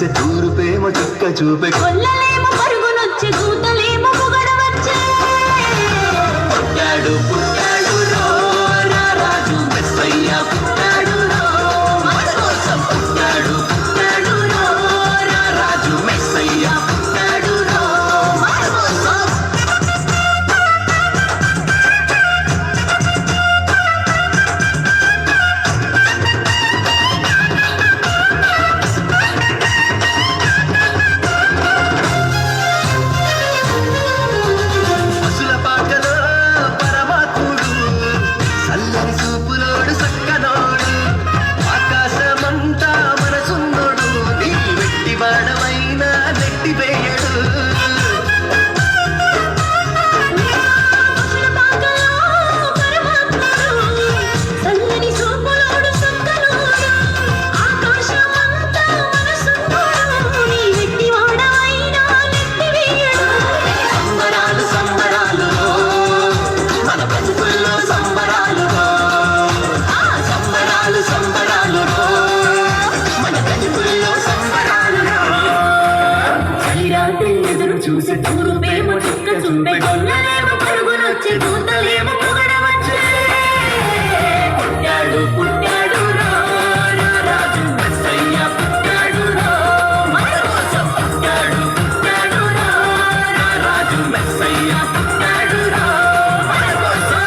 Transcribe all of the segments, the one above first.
చూసే తూరుపేమో చుక్క చూపే కొల్లలేమో పరుగునొచ్చే దూతలేమో పొగడవచ్చే పుట్టాడు పుట్టాడు రో నా రాజు మెస్సయ్య పుట్టాడు రో మన కోసం పుట్టాడు పుట్టాడు రో నా రాజు మెస్సయ్య పుట్టాడు రో మన కోసం చూసే తూరుపేమో చుక్క చూపే కొల్లలేమో పరుగునొచ్చే దూతలేమో పొగడవచ్చే పుట్టాడు పుట్టాడు రో నా రాజు మెస్సయ్య పుట్టాడు రో మన కోసం పుట్టాడు పుట్టాడు రో నా రాజు మెస్సయ్య పుట్టాడు రో మన కోసం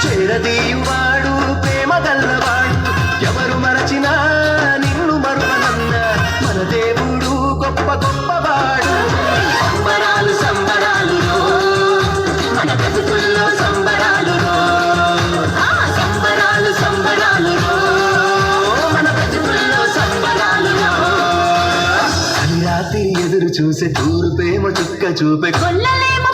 చేరదీయువాడు ప్రేమ గల్లవాడు ఎవరు మరచినా నిన్ను మరువనన్న మన దేవుడు గొప్ప గొప్పవాడు సంబరాలు సంబరాలు మన బ్రతుకుల్లో సంబరాలు సంబరాలు సంబరాలు మన బ్రతుకుల్లో సంబరాలు రాత్రి ఎదురు చూసే తూరుపేమో చుక్క చూపే కొల్లలేమో